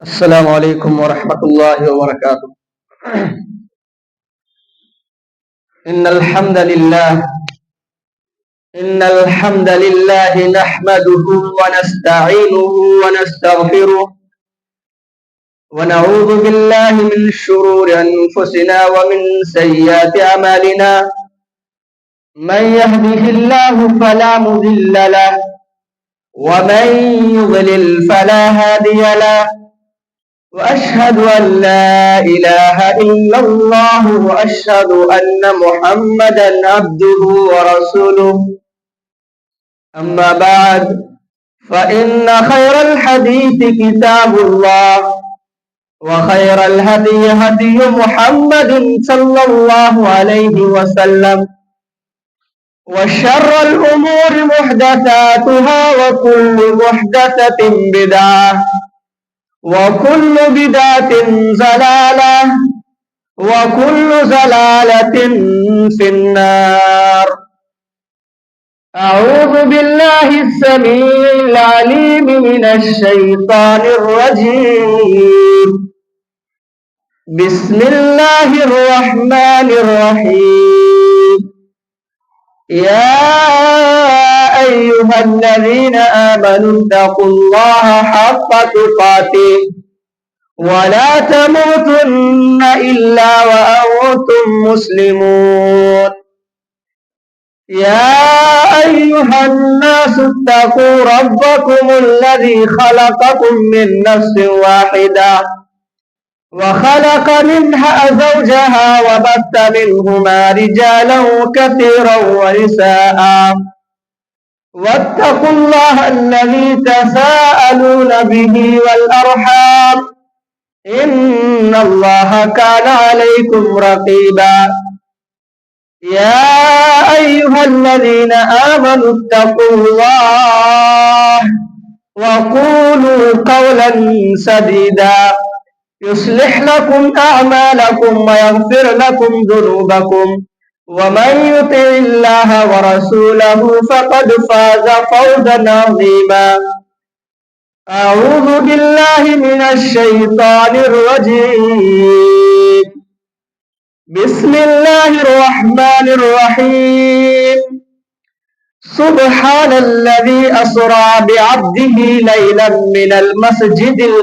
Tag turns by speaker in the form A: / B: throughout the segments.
A: अस्सलामु अलैकुम वरहमतुल्लाहि वबरकातुह। इन्नल हम्दलिल्लाह नहमदुहु व नस्तईनुहु व नस्तगफिरुह व नऊज़ु बिल्लाहि मिन शुरूरि अनफुसिना व मिन सय्यिआति अमालिना। मन यहदिहिल्लाहु फला मुदिल्ल लहु व मन युद्लिल फला हादिय लहु। वअशहदु अल्ला इलाहा इल्लल्लाह वअशहदु अन्न मुहम्मदन अब्दुहु व रसूलुहु। अम्मा बाद फ़इन्न खैरल हदीस किताबुल्लाह व खैरल हदी हदी मुहम्मदिन सल्लल्लाहु अलैहि वसल्लम व शर्रल उमूरि मुहदसातुहा व कुल्लु मुहदसतिन बिदअह वकुल्लु बिदअतिन ज़लालह वकुल्लु ज़लालतिन फिन्नार। अऊज़ु बिल्लाहि अस्समीइल अलीम मिनश शैतानिर रजीम। बिस्मिल्लाहिर रहमानिर रहीम। या अय्युहल्लज़ीना आमनू तक़ुल्लाहा हक़्क़ तुक़ातिह व ला तमूतुन्न इल्ला व अंतुम मुस्लिमून। या अय्युहन्नासु इत्तक़ू रब्बकुमुल्लज़ी खलक़कुम मिन नफ्सिन वाहिदह व खलक़ मिन्हा ज़ौजहा व बस्स मिन्हुमा रिजालन कसीरन व निसाअ वत्तक़ुल्लाह अल्लज़ी तसाअलून बिही वल अर्हाम इन्नल्लाहा काना अलैकुम रक़ीबा। या अय्युहल्लज़ीना आमनू इत्तक़ुल्लाह व क़ूलू क़ौलन सदीदा युस्लिह लकुम अअमालकुम व यग़फिर लकुम ज़ुनूबकुम व मन युतिइल्लाह व रसूलहु फ़क़द फ़ाज़ फ़ौज़न अज़ीमा। अऊज़ु बिल्लाहि मिनश शैतानिर रजीम। बिस्मिल्लाहिर रहमानिर रहीम। सुब्हानल्लज़ी अस्रा बिअब्दिही लैलन मिनल मस्जिदिल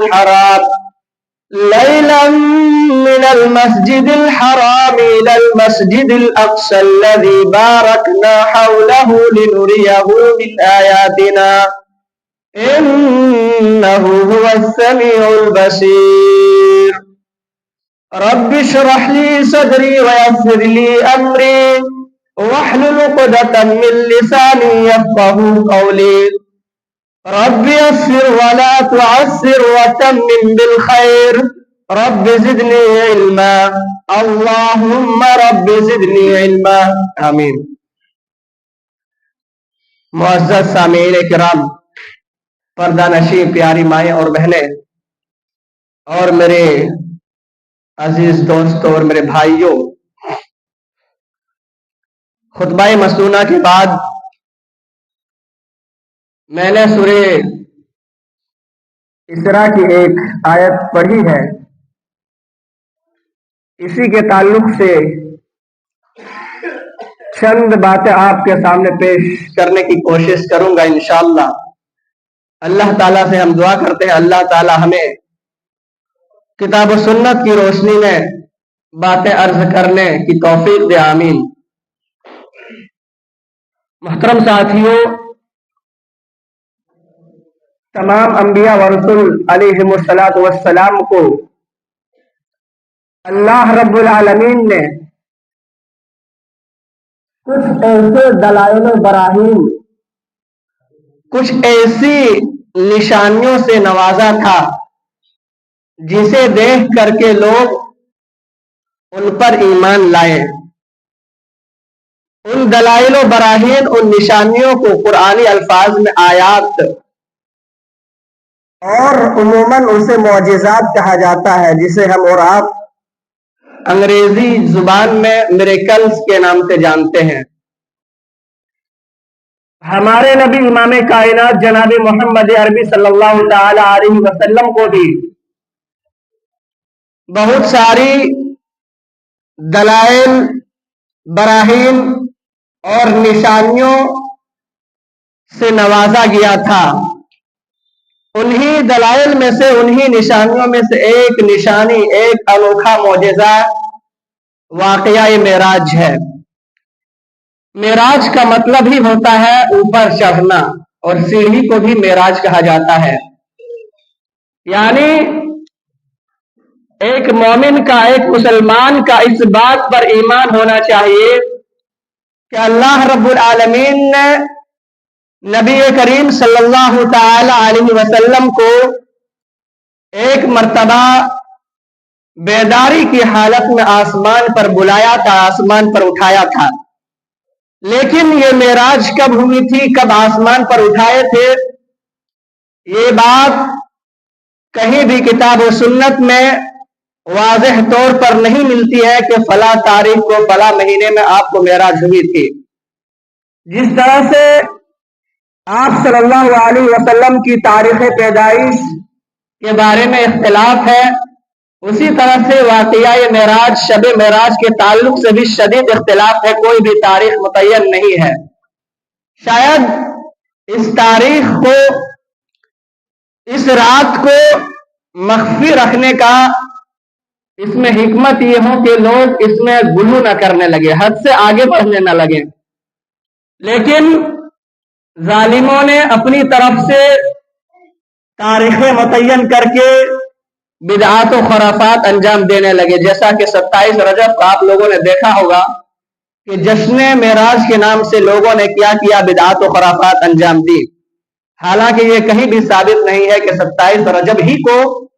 A: हराम इलल मस्जिदिल अक़्सल्लज़ी बारकना हौलहु लिनुरियहु मिन आयातिना इन्नहु हुवस्समीउल बसीर। रब्बि इश्रह ली सदरी व यस्सिर ली अमरी वहलुल उक़दतम मिन लिसानी यफ़क़हू क़ौली। रब्बि यस्सिर व ला तुअस्सिर व तम्मिम बिल खैर। रब्बि ज़िदनी इल्मा। अल्लाहुम्मा रब्बि ज़िदनी इल्मा। आमीन। मुअज़्ज़ज़ सामीईन किराम, पर्दा नशी प्यारी माएँ और बहनें और मेरे अजीज दोस्तों और मेरे भाइयों, खुतबाए मसनूना के बाद मैंने सूरे इसरा की एक आयत पढ़ी है। इसी के ताल्लुक से चंद बातें आपके सामने पेश करने की कोशिश करूंगा इंशाअल्लाह। अल्लाह ताला से हम दुआ करते हैं, अल्लाह ताला हमें किताब और सुन्नत की रोशनी में बातें अर्ज करने की तौफीक दे। आमीन। मुहतरम साथियों, तमाम अंबिया व रसूल अलैहिमुस्सलातु वस्सलाम को अल्लाह रब्बुल आलमीन ने कुछ ऐसे दलाइल बराहीन, कुछ ऐसी निशानियों से नवाजा था जिसे देख करके लोग उन पर ईमान लाए। उन दलाइल बराहीन, उन निशानियों को कुरानी अल्फाज में आयात और उमूमन उसे मौजिज़ात कहा जाता है, जिसे हम और आप अंग्रेजी जुबान में मिरेकल्स के नाम से जानते हैं। हमारे नबी इमाम कायनात जनाब मोहम्मद अरबी सल्लल्लाहु ताला अलैहि वसल्लम को भी बहुत सारी दलाइल, बराहीन और निशानियों से नवाजा गया था। उन्हीं दलाइल में से, उन्हीं निशानियों में से एक निशानी, एक अनोखा मौजज़ा वाक़या मेराज है। मेराज का मतलब ही होता है ऊपर चढ़ना, और सीढ़ी को भी मेराज कहा जाता है। यानी एक मोमिन का, एक मुसलमान का इस बात पर ईमान होना चाहिए कि अल्लाह रब्बुल आलमीन ने नबी करीम सल्लल्लाहु ताला अलैहि वसल्लम को एक मर्तबा बेदारी की हालत में आसमान पर बुलाया था, आसमान पर उठाया था। लेकिन ये मेराज कब हुई थी, कब आसमान पर उठाए थे, ये बात कहीं भी किताब और सुन्नत में वाज़ेह तौर पर नहीं मिलती है कि फला तारीख को, फला महीने में आपको मेराज हुई थी। जिस तरह से आप सल्लल्लाहु अलैहि वसल्लम की तारीख पैदाइश के बारे में इख्तिलाफ है, उसी तरह से वाक़या मेराज, शब मेराज के ताल्लुक से भी शदीद इख्तिलाफ है। कोई भी तारीख मुतय्यन नहीं है। शायद इस तारीख को, इस रात को मख्फी रखने का इसमें हिकमत ये हो कि लोग इसमें गुलू न करने लगे, हद से आगे बढ़ने न लगे। लेकिन जालिमों ने अपनी तरफ से तारीखें मुतय्यन करके बिदआत और खुराफात अंजाम देने लगे। जैसा कि 27 रजब आप लोगों ने देखा होगा कि जश्न मेराज के नाम से लोगों ने क्या किया, बिदआत और खुराफात अंजाम दी। हालांकि ये कहीं भी साबित नहीं है कि 27 रजब ही को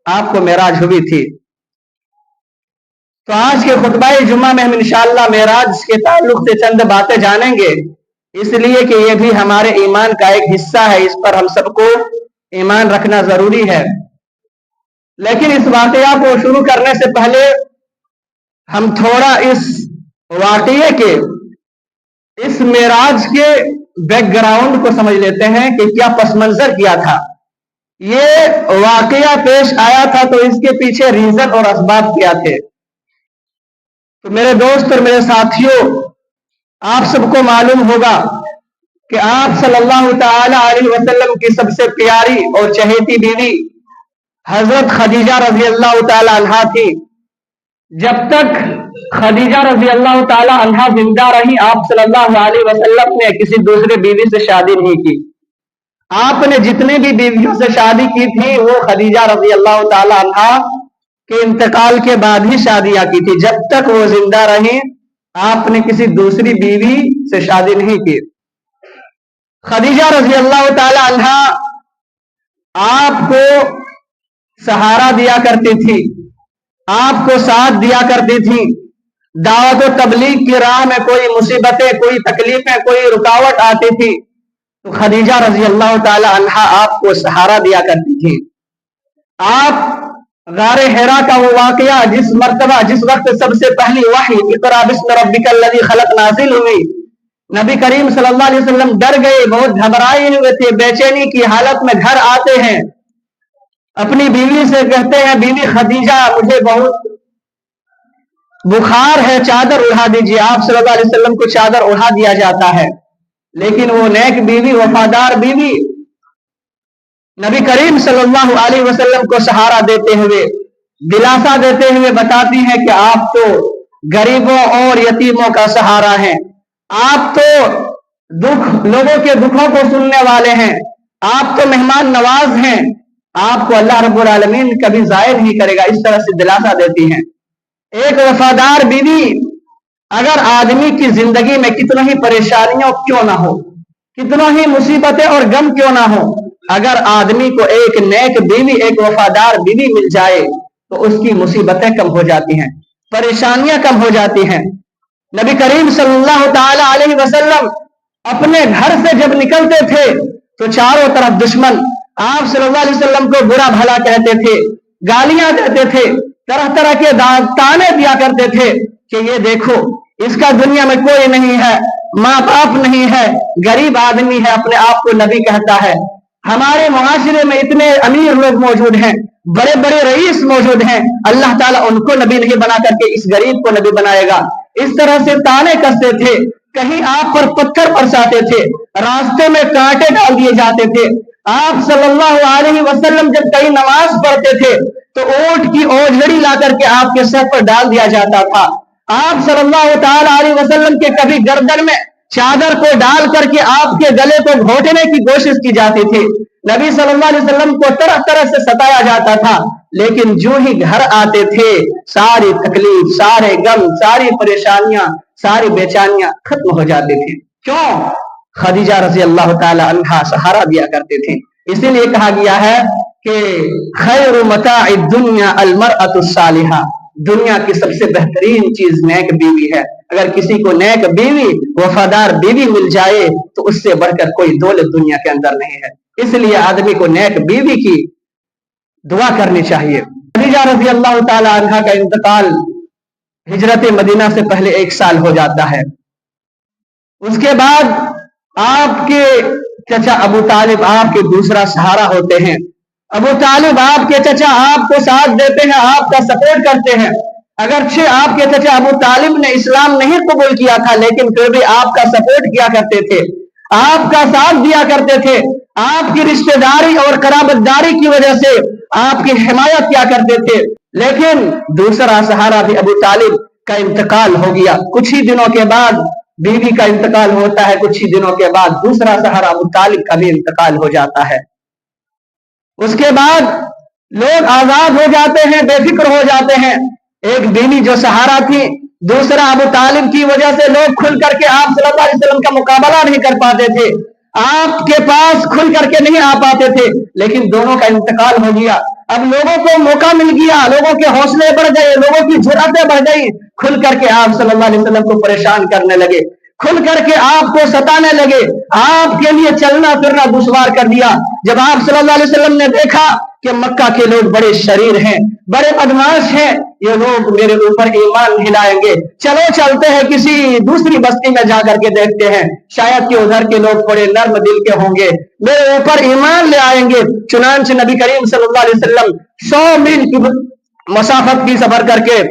A: आपको मेराज हुई थी। तो आज के खुतबा जुम्मा में हम इंशाअल्लाह मेराज के ताल्लुक से चंद बातें जानेंगे, इसलिए कि ये भी हमारे ईमान का एक हिस्सा है, इस पर हम सबको ईमान रखना जरूरी है। लेकिन इस वाकया को शुरू करने से पहले हम थोड़ा इस वाकये के, इस मेराज के बैकग्राउंड को समझ लेते हैं कि क्या पस मंजर किया था। ये वाकया पेश आया था तो इसके पीछे रीजन और असबाब क्या थे। तो मेरे दोस्त और मेरे साथियों, आप सबको मालूम होगा कि आप सल्लल्लाहु ताला अलैहि वसल्लम की सबसे प्यारी और चहेती बीवी हजरत खदीजा रजी अल्लाह ताला अन्हा थी। जब तक खदीजा रजी अल्लाह ताला अन्हा जिंदा रही, आप सल्लल्लाहु अलैहि वसल्लम ने किसी दूसरे बीवी से शादी नहीं की। आपने जितने भी बीवियों से शादी की थी वो खदीजा रजी अल्लाह ताला अन्हा के इंतकाल के बाद ही शादियां की थी। जब तक वो जिंदा रही आपने किसी दूसरी बीवी से शादी नहीं की। खदीजा रजी अल्लाह ताला अन्हा आपको सहारा दिया करती थी, आपको साथ दिया करती थी। दावत और तबलीग की राह में कोई मुसीबतें, कोई तकलीफें, कोई रुकावट आती थी तो खदीजा रजी अल्लाह ताला अन्हा आपको सहारा दिया करती थी। आप गारे हिरा का वो वाकया, जिस मर्तबा, जिस वक्त सबसे पहली वही इक़रा बिस्मि रब्बिकल लज़ी खलक़ नाज़िल हुई, नबी करीम सल्लल्लाहु अलैहि वसल्लम डर गए, बहुत घबराए हुए थे, बेचैनी की हालत में घर आते हैं, अपनी बीवी से कहते हैं, बीवी खदीजा मुझे बहुत बुखार है, चादर उड़ा दीजिए। आप सल्लल्लाहु अलैहि वसल्लम को चादर उड़ा दिया जाता है। लेकिन वो नेक बीवी, वफादार बीवी नबी करीम सल्लल्लाहु अलैहि वसल्लम को सहारा देते हुए, दिलासा देते हुए बताती हैं कि आप तो गरीबों और यतीमों का सहारा हैं, आप तो लोगों के दुखों को सुनने वाले हैं, आप तो मेहमान नवाज हैं, आपको अल्लाह रब्बुल आलमीन कभी जाया नहीं करेगा। इस तरह से दिलासा देती हैं। एक वफादार बीवी, अगर आदमी की जिंदगी में कितनी ही परेशानियां क्यों ना हो, कितनों ही मुसीबतें और गम क्यों ना हो, अगर आदमी को एक नेक बीवी, एक वफादार बीवी मिल जाए तो उसकी मुसीबतें कम हो जाती हैं, परेशानियां कम हो जाती हैं। नबी करीम सल्लल्लाहु ताला अलैहि वसल्लम अपने घर से जब निकलते थे तो चारों तरफ दुश्मन आप सल्लल्लाहु अलैहि वसल्लम को बुरा भला कहते थे, गालियां देते थे, तरह तरह के ताने दिया करते थे कि ये देखो इसका दुनिया में कोई नहीं है, माँ बाप नहीं है, गरीब आदमी है, अपने आप को नबी कहता है। हमारे मुआशरे में इतने अमीर लोग मौजूद हैं, बड़े बड़े रईस मौजूद हैं, अल्लाह ताला उनको नबी नहीं बना करके इस गरीब को नबी बनाएगा। इस तरह से ताने कसते थे, कहीं आप पर पत्थर बरसाते थे, रास्ते में कांटे डाल दिए जाते थे। आप सल्लल्लाहु अलैहि वसल्लम जब कहीं नमाज पढ़ते थे तो ऊंट की ओझड़ी ला करके आपके सर पर डाल दिया जाता था। आप सल्लल्लाहु अलैहि वसल्लम के कभी गर्दन में चादर को डाल करके आपके गले को घोटने की कोशिश की जाती थी। नबी सल्लल्लाहु अलैहि वसल्लम को तरह तरह से सताया जाता था, लेकिन जो ही घर आते थे सारी तकलीफ, सारे गम, सारी परेशानियां, सारी बेचैनियां खत्म हो जाती थी। क्यों? खदीजा रज़ी अल्लाह ताला अन्हा सहारा दिया करते थे। इसीलिए कहा गया है कि खैरु मताइद दुनिया अल मरअतु सालिहा, दुनिया की सबसे बेहतरीन चीज नेक बीवी है। अगर किसी को नेक बीवी, वफादार बीवी मिल जाए तो उससे बढ़कर कोई दौलत दुनिया के अंदर नहीं है। इसलिए आदमी को नेक बीवी की दुआ करनी चाहिए। खदीजा रज़ी अल्लाह ताला अन्हा का इंतकाल हिजरत मदीना से पहले 1 साल हो जाता है। उसके बाद आपके चचा अबू तालिब आपके दूसरा सहारा होते हैं। अबू तालिब आपके चचा आपको साथ देते हैं, आपका सपोर्ट करते हैं। अगरचे आपके चचा अबू तालिब ने इस्लाम नहीं कबूल किया था, लेकिन फिर भी आपका सपोर्ट किया करते थे, आपका साथ दिया करते थे। आपकी रिश्तेदारी और कराबतदारी की वजह से आपकी हिमायत किया करते थे। लेकिन दूसरा सहारा भी अबू तालिब का इंतकाल हो गया। कुछ ही दिनों के बाद बीवी का इंतकाल होता है, कुछ ही दिनों के बाद दूसरा सहारा अबू तालिब का भी इंतकाल हो जाता है। उसके बाद लोग आजाद हो जाते हैं, बेफिक्र हो जाते हैं। एक बीवी जो सहारा थी, दूसरा अबू तालिब की वजह से लोग खुल करके आप सल्लल्लाहु अलैहि वसल्लम का मुकाबला नहीं कर पाते थे, आपके पास खुल करके नहीं आ पाते थे। लेकिन दोनों का इंतकाल हो गया। अब लोगों को मौका मिल गया, लोगों के हौसले बढ़ गए, लोगों की जुर्रतें बढ़ गई। खुल करके आप सल्लल्लाहु अलैहि वसल्लम को परेशान करने लगे, खुल करके आपको सताने लगे, आपके लिए चलना फिरना दुश्वार कर दिया। जब आप सल्लल्लाहु अलैहि वसल्लम ने देखा कि मक्का के लोग बड़े शरीर हैं, बड़े बदमाश हैं, ये लोग मेरे ऊपर ईमान नहीं लाएंगे, चलो चलते हैं किसी दूसरी बस्ती में जाकर के देखते हैं, शायद कि उधर के लोग थोड़े नर्म दिल के होंगे, मेरे ऊपर ईमान ले आएंगे। चुनांचे नबी करीम सल्लल्लाहु अलैहि वसल्लम 100 मील की मसाफत की सफर करके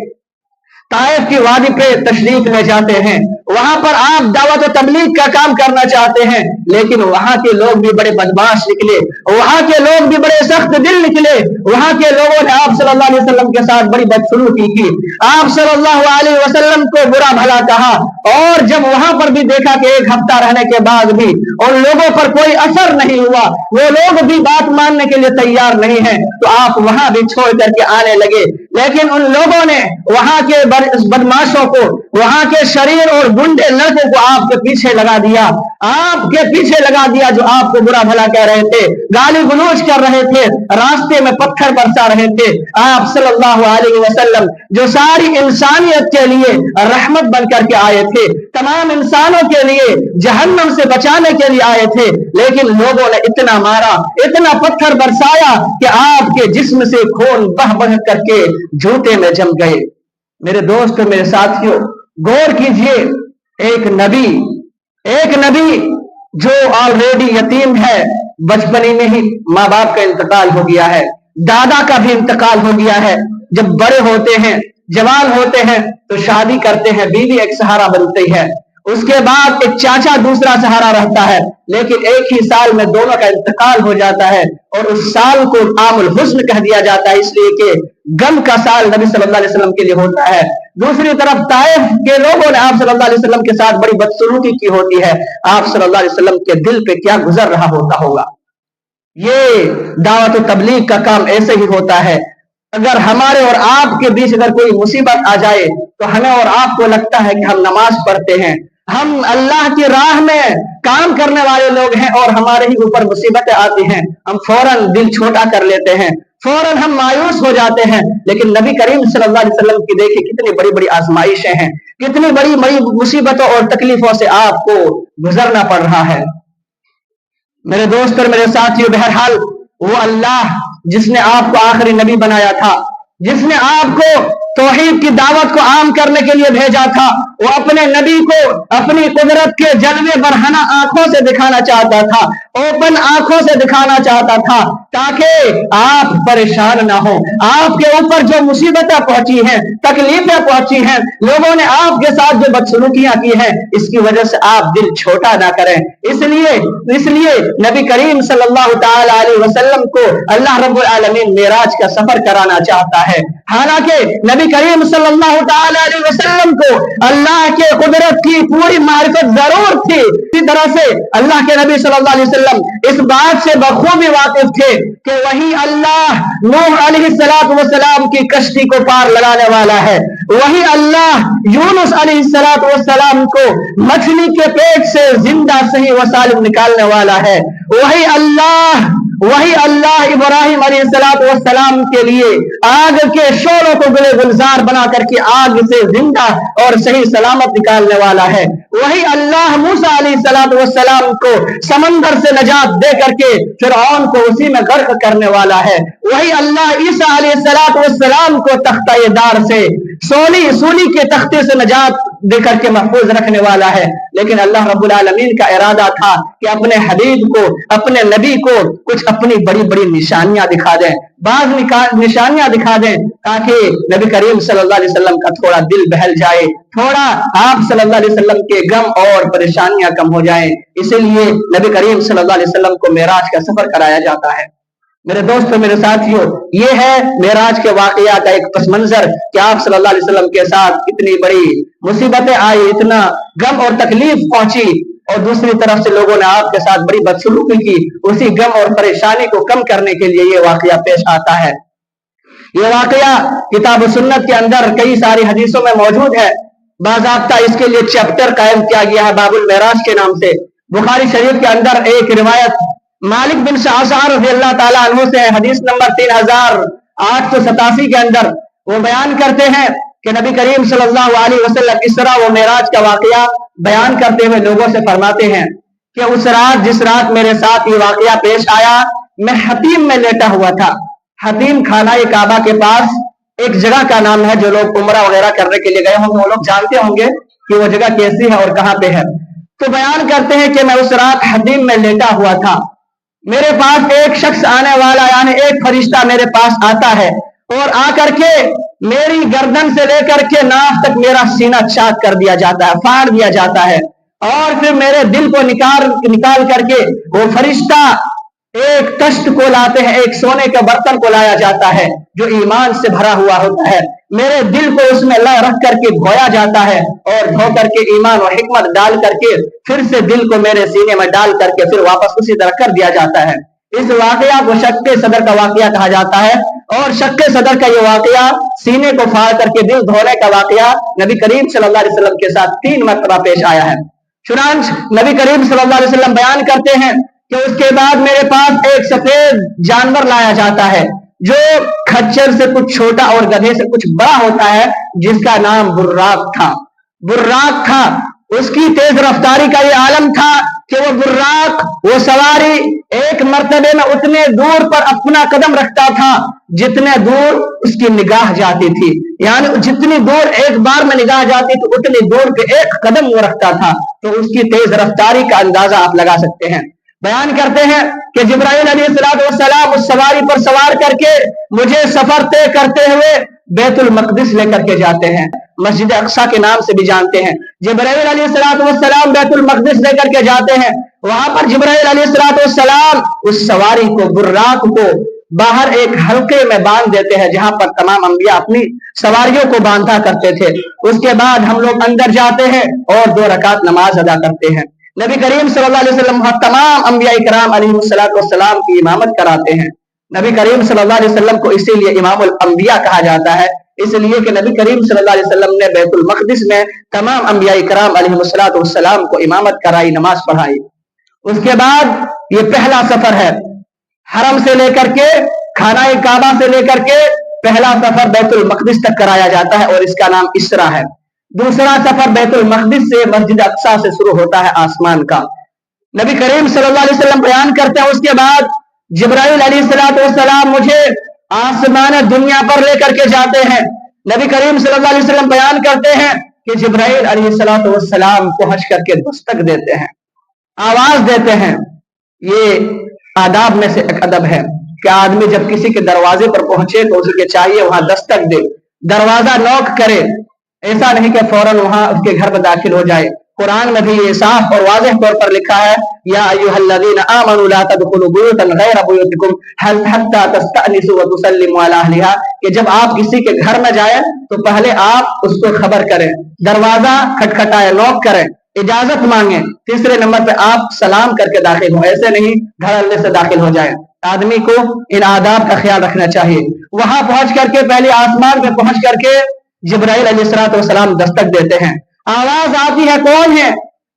A: ताइफ की वादी पे तशरीफ ले जाते हैं। वहां पर आप दावत और तबलीग का काम करना चाहते हैं, लेकिन वहां के लोग भी बड़े बदमाश निकले, वहां के लोग भी बड़े सख्त दिल निकले। वहां के लोगों ने आप सल्लल्लाहु अलैहि वसल्लम के साथ बड़ी बदसलूकी की, आप सल्लल्लाहु अलैहि वसल्लम को बुरा भला कहा। और जब वहां पर भी देखा कि 1 हफ्ता रहने के बाद भी उन लोगों पर कोई असर नहीं हुआ, वो लोग भी बात मानने के लिए तैयार नहीं है, तो आप वहां भी छोड़ करके आने लगे। लेकिन उन लोगों ने वहां के बदमाशों को, वहां के शरीर और गुंडे लड़कों को आपके पीछे लगा दिया, आपके पीछे लगा दिया, जो आपको बुरा भला कह रहे थे, गाली गलौज कर रहे थे, रास्ते में पत्थर बरसा रहे थे। आप सल्लल्लाहु अलैहि वसल्लम जो सारी इंसानियत के लिए रहमत बनकर के आए थे, तमाम इंसानों के लिए जहन्नम से बचाने के लिए आए थे, लेकिन लोगों ने इतना मारा, इतना पत्थर बरसाया कि आपके जिस्म से खून बह बह करके जूते में जम गए। मेरे दोस्त, मेरे साथियों, गौर कीजिए, एक नबी जो ऑलरेडी यतीम है, बचपन में ही माँ बाप का इंतकाल हो गया है, दादा का भी इंतकाल हो गया है। जब बड़े होते हैं, जवान होते हैं, तो शादी करते हैं, बीवी एक सहारा बनती है, उसके बाद एक चाचा दूसरा सहारा रहता है। लेकिन एक ही साल में दोनों का इंतकाल हो जाता है, और उस साल को आमुल हुस्न कह दिया जाता है, इसलिए कि गम का साल नबी सल्लल्लाहु अलैहि वसल्लम के लिए होता है। दूसरी तरफ ताइफ के लोगों ने आप सल्लल्लाहु अलैहि वसल्लम के साथ बड़ी बदसलूकी की होती है। आप सल्लल्लाहु अलैहि वसल्लम के दिल पे क्या गुजर रहा होगा। ये दावत और तबलीग का काम ऐसे ही होता है। अगर हमारे और आपके बीच अगर कोई मुसीबत आ जाए, तो हमें और आपको लगता है कि हम नमाज पढ़ते हैं, हम अल्लाह की राह में काम करने वाले लोग हैं, और हमारे ही ऊपर मुसीबतें आती हैं, हम फौरन दिल छोटा कर लेते हैं, फौरन हम मायूस हो जाते हैं। लेकिन नबी करीम सल्लल्लाहु अलैहि वसल्लम की देखिए कितनी बड़ी बड़ी आजमाइशें हैं, कितनी बड़ी बड़ी मुसीबतों और तकलीफों से आपको गुजरना पड़ रहा है। मेरे दोस्त और मेरे साथियों, बहरहाल वो अल्लाह जिसने आपको आखिरी नबी बनाया था, जिसने आपको तौहीद की दावत को आम करने के लिए भेजा था। वो अपने नबी को अपनी कुदरत के जलवे बरहना आंखों से दिखाना चाहता था, ओपन आंखों से दिखाना चाहता था, ताकि आप परेशान ना हो। आपके ऊपर जो मुसीबतें पहुंची हैं, तकलीफें पहुंची हैं, लोगों ने आपके साथ जो बदसलूकियां की हैं, इसकी वजह से आप दिल छोटा ना करें। इसलिए नबी करीम सल्लल्लाहु ताला अलैहि वसल्लम को अल्लाह रब्बुल आलमीन मेराज का सफर कराना चाहता है। हालांकि नबी करीम सल्लल्लाहु ताला अलैहि वसल्लम को अल्लाह के कुदरत की पूरी मारिफत जरूर थी। इसी तरह से अल्लाह के नबी सल्लल्लाहु अलैहि वसल्लम इस बात से बखूबी वाकिफ थे कि वही अल्लाह नूह अलैहिस्सलातु वस्सलाम की कश्ती को पार लगाने वाला है, वही अल्लाह यूनुस अलैहिस्सलातु वस्सलाम को मछली के पेट से जिंदा सही व सालिम निकालने वाला है, वही अल्लाह इब्राहिम अलैहिस्सलातु वस्सलाम के लिए आग के शोलों को गुले गुलजार बना करके आग से जिंदा और सही सलामत निकालने वाला है, वही अल्लाह मूसा अलैहिस्सलातु वस्सलाम को समंदर से नजात दे करके फिरऔन को उसी में गर्क करने वाला है, वही अल्लाह ईसा अलैहिस्सलातु वस्सलाम को तख्ता दार से सूली के तख्ते से नजात दे करके महफूज रखने वाला है। लेकिन अल्लाह रब्बुल आलमीन का इरादा था कि अपने हबीब को, अपने नबी को कुछ अपनी बड़ी बड़ी निशानियां दिखा दें, बाज निशानियां दिखा दें, ताकि नबी करीम सल्लल्लाहु अलैहि वसल्लम का थोड़ा दिल बहल जाए, थोड़ा आप सल्लल्लाहु अलैहि वसल्लम के गम और परेशानियां कम हो जाएं। इसीलिए नबी करीम सल्लल्लाहु अलैहि वसल्लम को मेराज का सफर कराया जाता है। मेरे दोस्तों, मेरे साथियों, ये है मेराज के वाकया का एक पस मंजर कि आप सल्लल्लाहु अलैहि वसल्लम के साथ इतनी बड़ी मुसीबतें आई, इतना गम और तकलीफ पहुंची, और दूसरी तरफ से लोगों ने आपके साथ बड़ी बदसलूकी की। उसी गम और परेशानी को कम करने के लिए ये वाकया पेश आता है। ये वाकया किताब सुन्नत के अंदर कई सारी हदीसों में मौजूद है। बाज़ाब्ता इसके लिए चैप्टर कायम किया गया है बाबुल मेराज के नाम से। बुखारी शरीफ के अंदर एक रिवायत मालिक बिन शाहसार रज़ियल्लाहु ताला अन्हु से हदीस नंबर 3887 के अंदर वो बयान करते हैं कि नबी करीम सल्लल्लाहु अलैहि वसल्लम इसरा व मेराज का वाकया बयान करते हुए लोगों से फरमाते हैं कि उस रात, जिस रात मेरे साथ ये वाकया पेश आया, मैं हतीम में लेटा हुआ था। हतीम खाना काबा के पास एक जगह का नाम है। जो लोग उम्रा वगैरह करने के लिए गए होंगे वो लोग जानते होंगे कि वो जगह कैसी है और कहाँ पे है। तो बयान करते हैं कि मैं उस रात हतीम में लेटा हुआ था, मेरे पास एक शख्स आने वाला, यानी एक फरिश्ता मेरे पास आता है और आकर के मेरी गर्दन से लेकर के नाक तक मेरा सीना चाक कर दिया जाता है, फाड़ दिया जाता है, और फिर मेरे दिल को निकाल करके वो फरिश्ता एक तश्त को लाते हैं, एक सोने के बर्तन को लाया जाता है जो ईमान से भरा हुआ होता है। मेरे दिल को उसमें रख करके धोया जाता है और धो करके ईमान और हिकमत डाल करके फिर से दिल को मेरे सीने में डाल करके फिर वापस उसी तरह कर दिया जाता है। इस वाकया को शक्के सदर का वाकया कहा जाता है, और शक्के सदर का ये वाकया, सीने को फाड़ करके दिल धोने का वाकया, नबी करीम सल्लल्लाहु अलैहि वसल्लम के साथ 3 मरतबा पेश आया है। चुनांच नबी करीम सल्लल्लाहु अलैहि वसल्लम बयान करते हैं कि उसके बाद मेरे पास एक सफेद जानवर लाया जाता है जो खच्चर से कुछ छोटा और गधे से कुछ बड़ा होता है, जिसका नाम बुर्राक था। उसकी तेज रफ्तारी का ये आलम था कि वो बुर्राक, वो सवारी एक मर्तबे में उतने दूर पर अपना कदम रखता था जितने दूर उसकी निगाह जाती थी, यानी जितनी दूर एक बार में निगाह जाती थी उतनी दूर पे एक कदम वो रखता था। तो उसकी तेज रफ्तारी का अंदाजा आप लगा सकते हैं। बयान करते हैं कि जिब्राइल अलैहिस्सलाम उस सवारी पर सवार करके मुझे सफर तय करते हुए बैतुल मक़दिस लेकर के जाते हैं, मस्जिद अक्सा के नाम से भी जानते हैं। जिब्राइल अलैहिस्सलाम बैतुल मक़दिस लेकर के जाते हैं। वहां पर जिब्राइल अलैहिस्सलाम उस सवारी को, बुर्राक को बाहर एक हल्के में बांध देते हैं जहां पर तमाम अंबिया अपनी सवारियों को बांधा करते थे। उसके बाद हम लोग अंदर जाते हैं और 2 रकात नमाज अदा करते हैं। नबी करीम सल्लल्लाहु अलैहि वसल्लम तमाम अंबिया इकराम अलैहिस्सलाम की इमामत कराते हैं। नबी करीम सल्लल्लाहु अलैहि वसल्लम को इसीलिए इमामुल अंबिया कहा जाता है, इसलिए कि नबी करीम सल्लल्लाहु अलैहि वसल्लम ने बैतुल मक़दिस में तमाम अंबिया इकराम अलैहिस्सलाम को इमामत कराई, नमाज पढ़ाई। उसके बाद ये पहला सफर है, हरम से लेकर के, खाना काबा से लेकर के पहला सफर बैतुल मक़दिस तक कराया जाता है और इसका नाम इसरा है। दूसरा सफर बैतुल मक़दिस से मस्जिद अक्सा से शुरू होता है आसमान का। नबी करीम सल्लल्लाहु अलैहि वसल्लम बयान करते हैं उसके बाद जिब्राइल अलैहिस्सलाम मुझे आसमान दुनिया पर लेकर के जाते हैं। नबी करीम सल्लल्लाहु अलैहि वसल्लम बयान करते हैं कि जिब्राइल अलैहिस्सलाम पहुंच करके दस्तक देते हैं, आवाज देते हैं। ये आदाब में से एक अदब है कि आदमी जब किसी के दरवाजे पर पहुंचे तो उसके चाहिए वहां दस्तक दे, दरवाजा नॉक करे, ऐसा नहीं कि फौरन वहां उसके घर में दाखिल हो जाए। कुरान में भी ये साफ और वाज़ेह तौर पर लिखा है, या अय्युहल्लज़ीना आमनू ला तदखुलू बुयूतन गैरा बुयूतिकुम हत्ता तस्तअनिसू व तुसल्लिमू अला अहलिहा, कि जब आप किसी के घर में जाए तो पहले आप उसको खबर करें, दरवाजा खटखटाए, नॉक करें, इजाजत मांगे, तीसरे नंबर पे आप सलाम करके दाखिल हो, ऐसे नहीं धड़ल्ले से दाखिल हो जाए। आदमी को इन आदाब का ख्याल रखना चाहिए। वहां पहुंच करके पहले आसमान पे पहुंच करके जिब्राइल अलैहिस्सलाम दस्तक देते हैं, आवाज आती है, कौन है?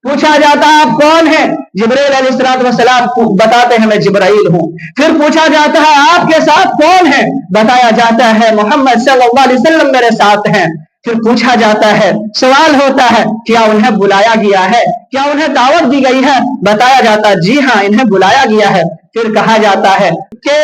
A: पूछा जाता है आप कौन है? जिब्राइल अलैहिस्सलाम बताते हैं मैं जिब्राइल हूं। फिर पूछा जाता है आपके साथ कौन है? बताया जाता है मोहम्मद सल्लल्लाहु अलैहि वसल्लम मेरे साथ हैं। फिर पूछा जाता है, सवाल होता है, क्या उन्हें बुलाया गया है? क्या उन्हें दावत दी गई है? बताया जाता है जी हाँ, इन्हें बुलाया गया है। फिर कहा जाता है कि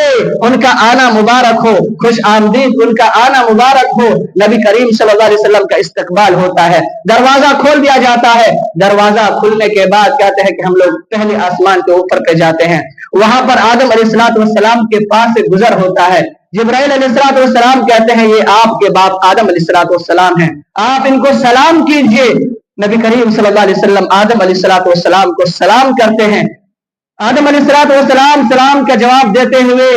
A: उनका आना मुबारक हो, खुश आमदीद, उनका आना मुबारक हो। नबी करीम सल्लल्लाहु अलैहि वसल्लम का इस्तकबाल होता है, दरवाजा खोल दिया जाता है। दरवाजा खुलने के बाद कहते हैं कि हम लोग पहले आसमान के ऊपर पे जाते हैं। वहां पर आदम अलैहिस्सलाम के पास से गुजर होता है। जिब्राइल अलैहिस्सलाम कहते हैं ये आपके बाप आदम अलैहिस्सलाम हैं, आप इनको सलाम कीजिए। नबी करीम सल्लल्लाहु अलैहि वसल्लम आदम अलैहिस्सलाम को सलाम करते हैं। आदम अलैहिस्सलाम सलाम का जवाब देते हुए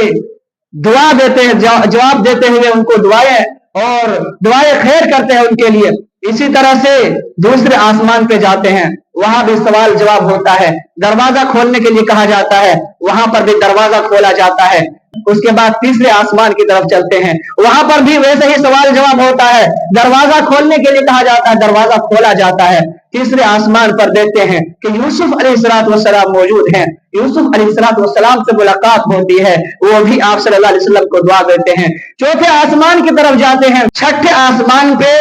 A: दुआ देते हैं, जवाब देते हुए उनको दुआएं और दुआएं खैर करते हैं उनके लिए। इसी तरह से दूसरे आसमान पे जाते हैं, वहां भी सवाल जवाब होता है, दरवाजा खोलने के लिए कहा जाता है, वहां पर भी दरवाजा खोला जाता है। उसके बाद तीसरे आसमान की तरफ चलते हैं, वहां पर भी वैसे ही सवाल जवाब होता है, दरवाजा खोलने के लिए कहा जाता है, दरवाजा खोला जाता है। तीसरे आसमान पर देखते हैं कि यूसुफ अलैहिस्सलाम मौजूद हैं। यूसुफ अलैहिस्सलाम से मुलाकात होती है, वो भी आप सल्लल्लाहु अलैहि वसल्लम को दुआ देते हैं। चौथे आसमान की तरफ जाते हैं, छठे आसमान पे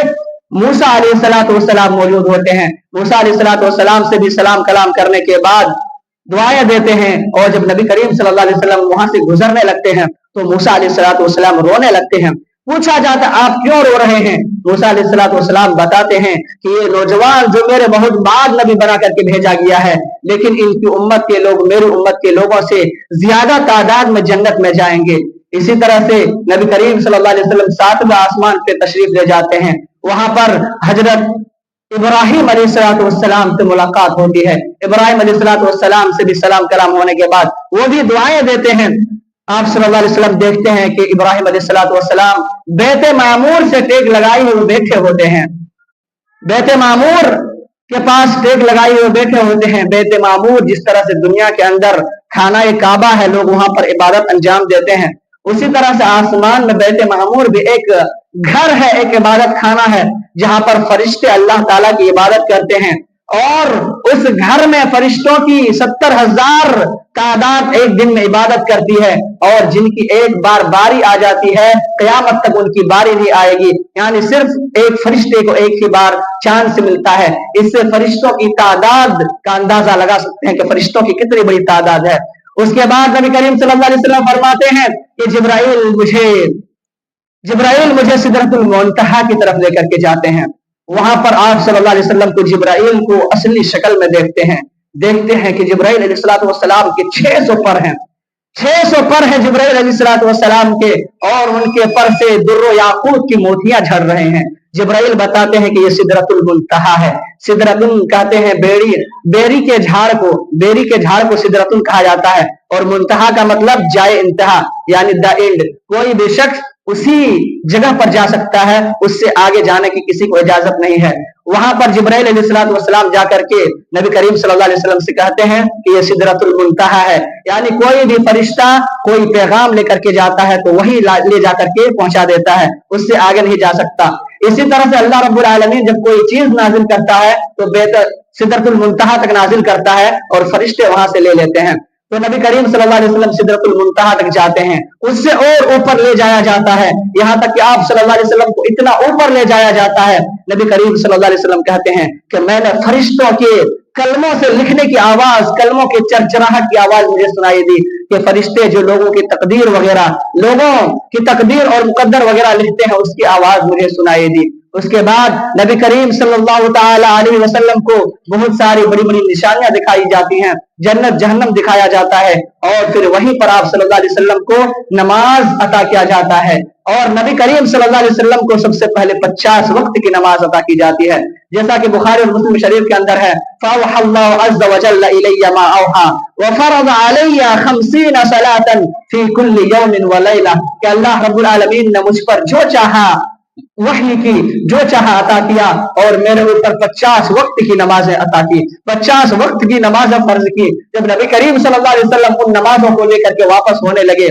A: मूसा अलैहिस्सलाम मौजूद होते हैं। मूसा अलैहिस्सलाम से भी सलाम कलाम करने के बाद दुआएं देते हैं। और जब नबी करीम सल्लल्लाहु अलैहि वसल्लम वहां से गुजरने लगते हैं तो मूसा अलैहिस्सलाम रोने लगते हैं। पूछा जाता आप क्यों रो रहे हैं? मूसा अलैहिस्सलाम बताते हैं कि ये नौजवान जो मेरे बहुत बाद नबी बना करके भेजा गया है, लेकिन इनकी उम्मत के लोग मेरी उम्मत के लोगों से ज्यादा तादाद में जन्नत में जाएंगे। इसी तरह से नबी करीम सल्लल्लाहु अलैहि वसल्लम सातवें आसमान पे तशरीफ ले जाते हैं। वहां पर हजरत इब्राहिम अलैहिस्सलाम से मुलाकात होती है। इब्राहिम अलैहिस्सलाम से भी सलाम कलाम होने के बाद वो भी दुआएं देते हैं। आप सल्लल्लाहु अलैहि वसल्लम देखते हैं कि इब्राहिम अलैहिस्सलाम बैत मामूर से टेक लगाए हुए बैठे होते हैं, बैत मामूर के पास टेक लगाए हुए बैठे होते हैं। बैत मामूर जिस तरह से दुनिया के अंदर खाना काबा है, लोग वहां पर इबादत अंजाम देते हैं, उसी तरह से आसमान में बैत मामूर भी एक घर है, एक इबादत खाना है, जहां पर फरिश्ते अल्लाह ताला की इबादत करते हैं। और उस घर में फरिश्तों की 70,000 तादाद एक दिन में इबादत करती है, और जिनकी एक बार बारी आ जाती है क़यामत तक उनकी बारी नहीं आएगी। यानी सिर्फ एक फरिश्ते को एक ही बार चांद से मिलता है। इससे फरिश्तों की तादाद का अंदाजा लगा सकते हैं कि फरिश्तों की कितनी बड़ी तादाद है। उसके बाद नबी करीम सल्लल्लाहु अलैहि वसल्लम फरमाते हैं कि जिब्राइल मुझे सिदरतुल मुंतहा की तरफ लेकर के जाते हैं। वहां पर आप सल्लल्लाहु अलैहि वसल्लम को जिब्राइल को असली शक्ल में देखते हैं कि जिब्राइल अलैहिस्सलाम के 600 पर हैं, 600 पर हैं जिब्राइल अलैहिस्सलाम के, और उनके पर से दुर्र याकूत की मोतियां झड़ रहे हैं। जिब्राइल बताते हैं कि ये सिदरतुल मुंतहा है। सिदरतुल कहते हैं बेरी के झाड़ को सिदरतुल कहा जाता है, और मुंतहा का मतलब जाए इंतहा, यानी द एंड। कोई भी शख्स उसी जगह पर जा सकता है, उससे आगे जाने की किसी को इजाजत नहीं है। वहां पर जिब्राइल अलैहिस्सलाम जाकर के नबी करीम सल्लल्लाहु अलैहि वसल्लम से कहते हैं कि ये सिदरतुल मुंतहा है, यानी कोई भी फरिश्ता कोई पैगाम लेकर के जाता है तो वही ले जाकर के पहुंचा देता है, उससे आगे नहीं जा सकता। इसी तरह से अल्लाह रब्बुल आलमीन जब कोई चीज नाजिल करता है तो सिदरतुल मुंतहा तक नाजिल करता है और फरिश्ते वहां से ले लेते हैं। तो नबी करीम सल्लल्लाहु अलैहि वसल्लम सिदरतुल मुंतहा तक जाते हैं, उससे और ऊपर ले जाया जाता है, यहाँ तक कि आप सल्लल्लाहु अलैहि वसल्लम को इतना ऊपर ले जाया जाता है। नबी करीम सल्लल्लाहु अलैहि वसल्लम कहते हैं कि मैंने फरिश्तों के कलमों से लिखने की आवाज, कलमों के चरचराहट की आवाज मुझे सुनाई दी। کہ فرشتے جو لوگوں کی تقدیر وغیرہ، لوگوں کی تقدیر اور مقدر وغیرہ لکھتے ہیں، اس کی آواز مجھے سنائی دی۔ اس کے بعد نبی کریم صلی اللہ تعالی علیہ وسلم کو بہت ساری بڑی بڑی نشانیاں دکھائی جاتی ہیں، جنت جہنم دکھایا جاتا ہے، اور پھر وہیں پر آپ صلی اللہ علیہ وسلم کو نماز عطا کیا جاتا ہے، اور نبی کریم صلی اللہ علیہ وسلم کو سب سے پہلے 50 وقت کی نماز عطا کی جاتی ہے، جیسا کہ بخاری اور مسلم شریف کے اندر ہے، فَأَوْحَى اللَّهُ عَزَّ وَجَلَّ إِلَيَّ مَا أَوْحَى وَفَرَضَ عَلَيَّ 50 صَلَاةً فِي كُلِّ يَوْمٍ وَلَيْلَةٍ، کہ اللہ رب العالمین نے مجھ پر جو چاہا وحی کی، جو چاہا عطا کیا، اور میرے اوپر 50 وقت کی نمازیں عطا کی، 50 وقت کی نمازیں فرض کی۔ جب نبی کریم صلی اللہ علیہ وسلم ان نمازوں کو لے کر کے واپس ہونے لگے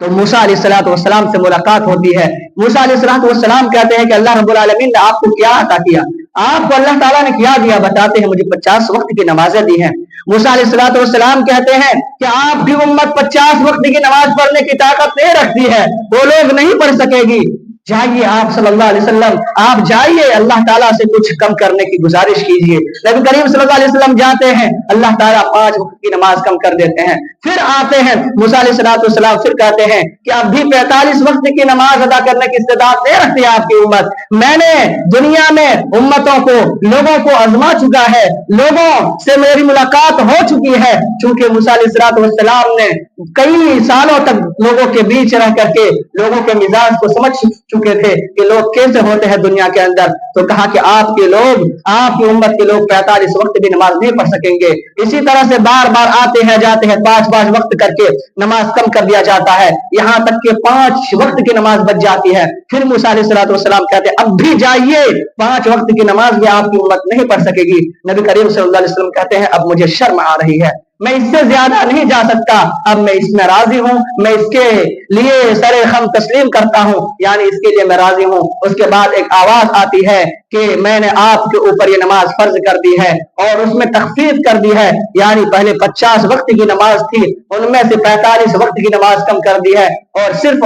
A: تو موسیٰ علیہ السلام سے ملاقات ہوتی ہے۔ موسیٰ علیہ السلام کہتے ہیں کہ اللہ رب العالمین نے آپ کو کیا عطا کیا، آپ کو اللہ تعالیٰ نے کیا دیا، بتاتے ہیں مجھے 50 وقت کی نمازیں دی ہیں۔ موسیٰ علیہ السلام کہتے ہیں کہ آپ کی امت 50 وقت کی نماز پڑھنے کی طاقت نہیں رکھتی ہے، وہ لوگ نہیں پڑھ سکے گی، جائیے آپ صلی اللہ علیہ وسلم، آپ جائیے اللہ تعالیٰ سے کچھ کم کرنے کی گزارش کیجیے۔ نبی کریم صلی اللہ علیہ وسلم جاتے ہیں، اللہ تعالیٰ 5 وقت کی نماز کم کر دیتے ہیں۔ پھر آتے ہیں موسیٰ علیہ السلام، پھر کہتے ہیں کہ اب بھی 45 وقت کی نماز ادا کرنے کی استطاعت نہیں رکھتی آپ کی امت، میں نے دنیا میں امتوں کو، لوگوں کو آزما چکا ہے، لوگوں سے میری ملاقات ہو چکی ہے، چونکہ موسیٰ علیہ السلام نے کئی سالوں تک لوگوں کے بیچ رہ کر کے لوگوں کے مزاج کو سمجھ چکے تھے کہ لوگ کیسے ہوتے ہیں دنیا کے اندر، تو کہا کہ آپ کے لوگ، آپ کی امت کے لوگ 45 وقت بھی نماز نہیں پڑھ سکیں گے۔ اسی طرح سے بار بار آتے ہیں جاتے ہیں، 5 وقت کر کے نماز کم کر دیا جاتا ہے، یہاں تک کہ 5 وقت کی نماز بچ جاتی ہے۔ پھر موسیٰ علیہ السلام کہتے ہیں اب بھی جائیے، 5 وقت کی نماز بھی آپ کی امت نہیں پڑھ سکے گی۔ نبی کریم صلی اللہ علیہ وسلم کہتے ہیں اب مجھے شرم آ رہی ہے، میں اس سے زیادہ نہیں جا سکتا، اب میں اس میں راضی ہوں، میں اس کے لیے سر خم تسلیم کرتا ہوں، یعنی اس کے لیے میں راضی ہوں۔ اس کے بعد ایک آواز آتی ہے کہ میں نے آپ کے اوپر یہ نماز فرض کر دی ہے اور اس میں تخفیف کر دی ہے، یعنی پہلے 50 وقت کی نماز تھی، ان میں سے 45 وقت کی نماز کم کر دی ہے، اور صرف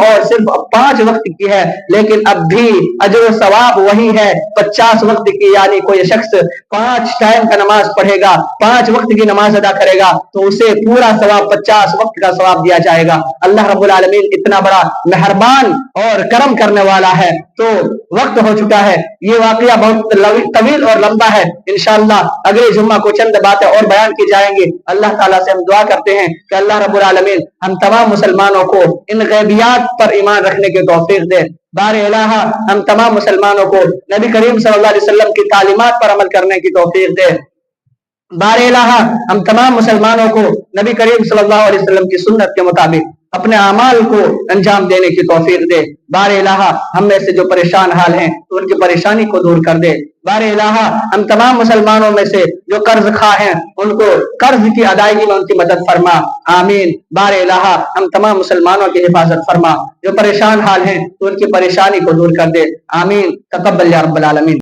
A: 5 وقت کی ہے، لیکن اب بھی اجر و ثواب وہی ہے 50 وقت کی، یعنی کوئی شخص 5 ٹائم کا نماز پڑھے گا، 5 وقت کی نماز ادا کرے گا تو اسے پورا ثواب 50 وقت کا ثواب دیا جائے گا۔ اللہ رب العالمین اتنا بڑا مہربان اور کرم کرنے والا ہے۔ تو وقت ہو چکا ہے، یہ واقعہ بہت طویل اور لمبا ہے، انشاءاللہ اگلے جمعہ کو چند باتیں اور بیان کی جائیں گی۔ اللہ تعالیٰ سے ہم دعا کرتے ہیں کہ اللہ رب العالمین ہم تمام مسلمانوں کو ان غیبیات پر ایمان رکھنے کی توفیق دے۔ بار الہ ہم تمام مسلمانوں کو نبی کریم صلی اللہ علیہ وسلم کی تعلیمات پر عمل کرنے کی توفیق دے۔ بار الہ ہم تمام مسلمانوں کو نبی کریم صلی اللہ علیہ وسلم کی سنت کے مطابق اپنے اعمال کو انجام دینے کی توفیق دے۔ بار الہ ہم میں سے جو پریشان حال ہیں ان کی پریشانی کو دور کر دے۔ بار الہ ہم تمام مسلمانوں میں سے جو قرض خواہ ہیں ان کو قرض کی ادائیگی میں ان کی مدد فرما، آمین۔ بار الہ ہم تمام مسلمانوں کی حفاظت فرما، جو پریشان حال ہیں تو ان کی پریشانی کو دور کر دے، آمین۔ تقبل یا رب العالمین۔